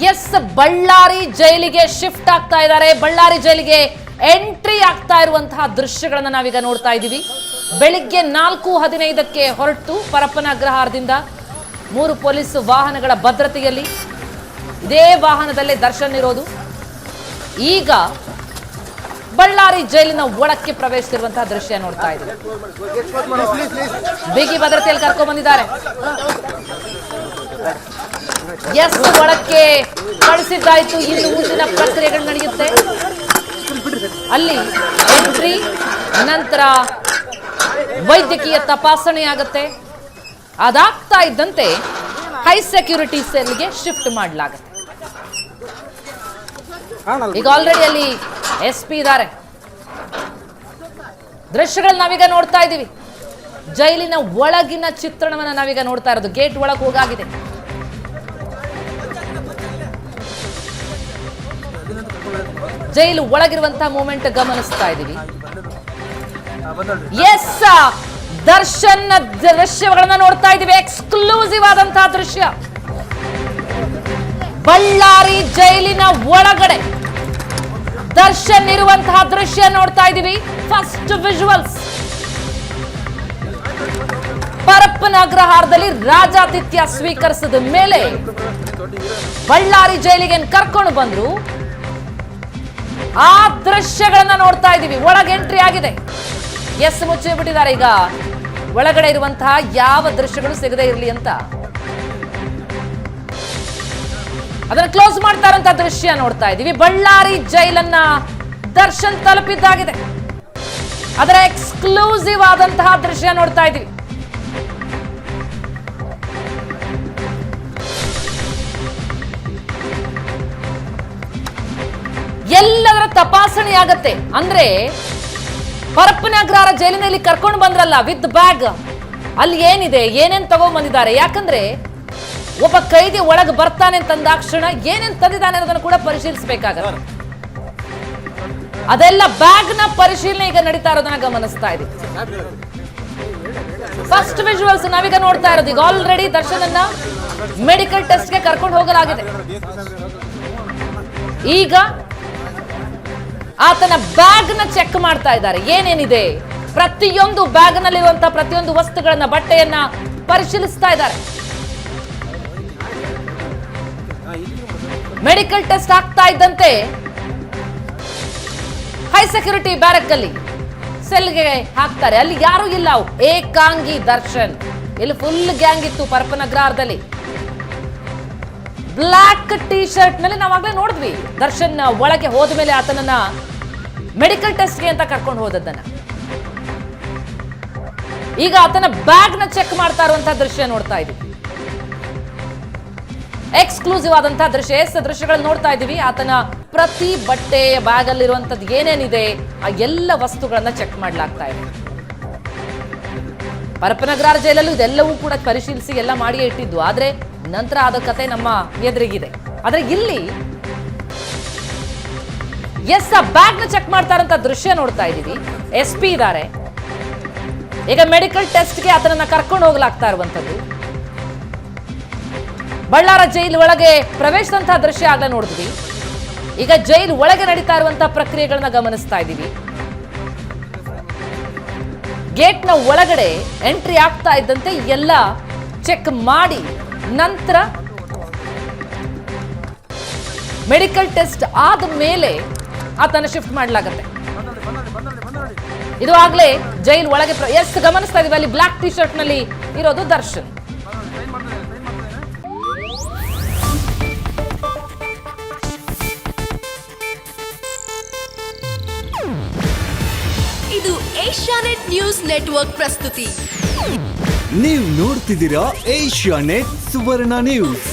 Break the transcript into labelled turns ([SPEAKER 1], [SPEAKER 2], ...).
[SPEAKER 1] S, Ballari ಜೈಲಿಗೆ shift ಆಗ್ತಾ ಇದ್ದಾರೆ. ಬಳ್ಳಾರಿ ಜೈಲಿಗೆ ಎಂಟ್ರಿ ಆಗ್ತಾ ಇರುವಂತಹ ದೃಶ್ಯಗಳನ್ನ ನಾವೀಗ ನೋಡ್ತಾ ಇದ್ದೀವಿ. ಬೆಳಿಗ್ಗೆ 4:15ಕ್ಕೆ ಹೊರಟು ಪರಪ್ಪನ ಅಗ್ರಹಾರದಿಂದ 3 ಪೊಲೀಸ್ ವಾಹನಗಳ ಭದ್ರತೆಯಲ್ಲಿ ಇದೇ ವಾಹನದಲ್ಲೇ ದರ್ಶನ್ ಇರೋದು. ಈಗ ಬಳ್ಳಾರಿ ಜೈಲಿನ ಒಳಕ್ಕೆ ಪ್ರವೇಶಿಸಿರುವಂತಹ ದೃಶ್ಯ ನೋಡ್ತಾ ಇದ್ದೀವಿ. ಬಿಗಿ ಭದ್ರತೆಯಲ್ಲಿ ಕರ್ಕೊಂಡು ಬಂದಿದ್ದಾರೆ. ಎಸ್, ಒಳಕ್ಕೆ ಕಳಿಸಿದ್ದಾಯ್ತು. ಇನ್ನು ಮುಂದಿನ ಪ್ರಕ್ರಿಯೆಗಳು ನಡೆಯುತ್ತೆ. ಅಲ್ಲಿ ಎಂಟ್ರಿ, ನಂತರ ವೈದ್ಯಕೀಯ ತಪಾಸಣೆ ಆಗುತ್ತೆ. ಅದಾಗ್ತಾ ಇದ್ದಂತೆ ಹೈ ಸೆಕ್ಯೂರಿಟಿ ಸೆಲ್ಗೆ ಶಿಫ್ಟ್ ಮಾಡಲಾಗುತ್ತೆ. ಈಗ ಆಲ್ರೆಡಿ ಅಲ್ಲಿ SP ಇದ್ದಾರೆ. ದೃಶ್ಯಗಳನ್ನ ನಾವೀಗ ನೋಡ್ತಾ ಇದ್ದೀವಿ. ಜೈಲಿನ ಒಳಗಿನ ಚಿತ್ರಣವನ್ನ ನಾವೀಗ ನೋಡ್ತಾ ಇರೋದು. ಗೇಟ್ ಒಳಗೆ ಹೋಗಾಗಿದೆ. ಜೈಲು ಒಳಗಿರುವಂತಹ ಮೂಮೆಂಟ್ ಗಮನಿಸ್ತಾ ಇದ್ದೀವಿ. ಎಸ್, ದರ್ಶನ್ ದೃಶ್ಯಗಳನ್ನ ನೋಡ್ತಾ ಇದ್ದೀವಿ. ಎಕ್ಸ್ಕ್ಲೂಸಿವ್ ಆದಂತಹ ದೃಶ್ಯ. ಬಳ್ಳಾರಿ ಜೈಲಿನ ಒಳಗಡೆ ದರ್ಶನ್ ಇರುವಂತಹ ದೃಶ್ಯ ನೋಡ್ತಾ ಇದ್ದೀವಿ. First visuals. ಪರಪ್ಪನ ಅಗ್ರಹಾರದಲ್ಲಿ ರಾಜಾತಿಥ್ಯ ಸ್ವೀಕರಿಸಿದ ಮೇಲೆ ಬಳ್ಳಾರಿ ಜೈಲಿಗೆ ಕರ್ಕೊಂಡು ಬಂದ್ರು. ಆ ದೃಶ್ಯಗಳನ್ನ ನೋಡ್ತಾ ಇದ್ದೀವಿ. ಒಳಗೆ ಎಂಟ್ರಿ ಆಗಿದೆ. ಎಸ್, ಮುಚ್ಚಿ ಬಿಟ್ಟಿದ್ದಾರೆ. ಈಗ ಒಳಗಡೆ ಇರುವಂತಹ ಯಾವ ದೃಶ್ಯಗಳು ಸಿಗದೇ ಇರಲಿ ಅಂತ ಅದನ್ನ ಕ್ಲೋಸ್ ಮಾಡ್ತಾ ಇರುವಂತಹ ದೃಶ್ಯ ನೋಡ್ತಾ ಇದ್ದೀವಿ. ಬಳ್ಳಾರಿ ಜೈಲನ್ನ ದರ್ಶನ್ ತಲುಪಿದ್ದಾಗಿದೆ. ಅದರ ಎಕ್ಸ್ಕ್ಲೂಸಿವ್ ಆದಂತಹ ದೃಶ್ಯ ನೋಡ್ತಾ ಇದ್ದೀವಿ. ಎಲ್ಲದರ ತಪಾಸಣೆ ಆಗತ್ತೆ. ಅಂದ್ರೆ ಪರಪ್ಪನ ಅಗ್ರಹಾರ ಜೈಲಿನಲ್ಲಿ ಕರ್ಕೊಂಡು ಬಂದ್ರಲ್ಲ ವಿತ್ ಬ್ಯಾಗ್, ಅಲ್ಲಿ ಏನಿದೆ, ಏನೇನ್ ತಗೊಂಡ್ ಬಂದಿದ್ದಾರೆ. ಯಾಕಂದ್ರೆ ಒಬ್ಬ ಕೈದಿ ಒಳಗೆ ಬರ್ತಾನೆ ತಂದಾಕ್ಷಣ ಏನೇನ್ ತಂದಿದ್ದಾನೆ ಅನ್ನೋದನ್ನು ಕೂಡ ಪರಿಶೀಲಿಸಬೇಕಾಗತ್ತೆ. ಅದೆಲ್ಲ ಬ್ಯಾಗ್ ನ ಪರಿಶೀಲನೆ ಈಗ ನಡೀತಾ ಇರೋದನ್ನ ಗಮನಿಸ್ತಾ ಇದ್ದೀವಿ. ಫಸ್ಟ್ ವಿಜುವಲ್ಸ್ ನಾವೀಗ ನೋಡ್ತಾ ಇರೋದು. ಈಗ ಆಲ್ರೆಡಿ ದರ್ಶನ್ ಅನ್ನ ಮೆಡಿಕಲ್ ಟೆಸ್ಟ್ಗೆ ಕರ್ಕೊಂಡು ಹೋಗಲಾಗಿದೆ. ಈಗ ಆತನ ಬ್ಯಾಗ್ ನ ಚೆಕ್ ಮಾಡ್ತಾ ಇದ್ದಾರೆ. ಏನೇನಿದೆ, ಪ್ರತಿಯೊಂದು ಬ್ಯಾಗ್ ನಲ್ಲಿರುವಂತಹ ಪ್ರತಿಯೊಂದು ವಸ್ತುಗಳನ್ನ, ಬಟ್ಟೆಯನ್ನ ಪರಿಶೀಲಿಸ್ತಾ ಇದ್ದಾರೆ. ಮೆಡಿಕಲ್ ಟೆಸ್ಟ್ ಆಗ್ತಾ ಇದ್ದಂತೆ ಹೈ ಸೆಕ್ಯೂರಿಟಿ ಬ್ಯಾರಕ್ ಅಲ್ಲಿ ಸೆಲ್ಗೆ ಹಾಕ್ತಾರೆ. ಅಲ್ಲಿ ಯಾರು ಇಲ್ಲ. ಏಕಾಂಗಿ ದರ್ಶನ್. ಇಲ್ಲಿ ಫುಲ್ ಗ್ಯಾಂಗ್ ಇತ್ತು ಪರಪ್ಪನ ಅಗ್ರಹಾರದಲ್ಲಿ. ಬ್ಲಾಕ್ ಟಿ ಶರ್ಟ್ ನಲ್ಲಿ ನಾವಾಗ್ಲೇ ನೋಡಿದ್ವಿ. ದರ್ಶನ್ ಒಳಗೆ ಹೋದ ಮೇಲೆ ಆತನನ್ನ ಮೆಡಿಕಲ್ ಟೆಸ್ಟ್ಗೆ ಅಂತ ಕರ್ಕೊಂಡು ಹೋದದ್ದನ್ನ. ಈಗ ಆತನ ಬ್ಯಾಗ್ ನ ಚೆಕ್ ಮಾಡ್ತಾ ಇರುವಂತಹ ದೃಶ್ಯ ನೋಡ್ತಾ ಇದ್ದೀವಿ. ಎಕ್ಸ್ಕ್ಲೂಸಿವ್ ಆದಂತಹ ದೃಶ್ಯ. ದೃಶ್ಯಗಳನ್ನ ನೋಡ್ತಾ ಇದ್ದೀವಿ. ಆತನ ಪ್ರತಿ ಬಟ್ಟೆ, ಬ್ಯಾಗ್ ಅಲ್ಲಿರುವಂತದ್ದು ಏನೇನಿದೆ ಆ ಎಲ್ಲ ವಸ್ತುಗಳನ್ನ ಚೆಕ್ ಮಾಡ್ಲಾಗ್ತಾ ಇದೆ. ಪರಪ್ಪನ ಅಗ್ರಹಾರ ಜೈಲಲ್ಲೂ ಇದೆಲ್ಲವೂ ಕೂಡ ಪರಿಶೀಲಿಸಿ ಎಲ್ಲ ಮಾಡಿಯೇ ಇಟ್ಟಿದ್ದು. ಆದ್ರೆ ನಂತರ ಆದ ಕತೆ ನಮ್ಮ ಎದುರಿಗಿದೆ. ಆದ್ರೆ ಇಲ್ಲಿ ಎಸ್, ಬ್ಯಾಗ್ ನ ಚೆಕ್ ಮಾಡ್ತಾ ಇರೋಂಥ ದೃಶ್ಯ ನೋಡ್ತಾ ಇದ್ದೀವಿ. SP ಇದ್ದಾರೆ. ಈಗ ಮೆಡಿಕಲ್ ಟೆಸ್ಟ್ಗೆ ಆತನನ್ನ ಕರ್ಕೊಂಡು ಹೋಗ್ಲಾಗ್ತಾ ಇರುವಂತದ್ದು. ಬಳ್ಳಾರಿ ಜೈಲು ಒಳಗೆ ಪ್ರವೇಶಿಸಿದಂತಹ ದೃಶ್ಯ ಆಗ್ಲೇ ನೋಡಿದ್ವಿ. ಈಗ ಜೈಲು ಒಳಗೆ ನಡೀತಾ ಇರುವಂತಹ ಪ್ರಕ್ರಿಯೆಗಳನ್ನ ಗಮನಿಸ್ತಾ ಇದ್ದೀವಿ. ಗೇಟ್ ನ ಒಳಗಡೆ ಎಂಟ್ರಿ ಆಗ್ತಾ ಇದ್ದಂತೆ ಎಲ್ಲ ಚೆಕ್ ಮಾಡಿ ನಂತರ ಮೆಡಿಕಲ್ ಟೆಸ್ಟ್ ಆದ ಮೇಲೆ ಆತನ ಶಿಫ್ಟ್ ಮಾಡಲಾಗುತ್ತೆ. ಇದು ಆಗ್ಲೇ ಜೈಲ್ ಒಳಗೆ ಗಮನಿಸ್ತಾ ಇದೀವಿ. ಅಲ್ಲಿ ಬ್ಲಾಕ್ ಟಿ ಶರ್ಟ್ ನಲ್ಲಿ ಇರೋದು ದರ್ಶನ್.
[SPEAKER 2] ಇದು ಏಷ್ಯಾನೆಟ್ ನ್ಯೂಸ್ ನೆಟ್ವರ್ಕ್ ಪ್ರಸ್ತುತಿ.
[SPEAKER 3] ನೀವು ನೋಡ್ತಿದ್ದೀರಾ ಏಷ್ಯಾನೆಟ್ ಸುವರ್ಣ ನ್ಯೂಸ್.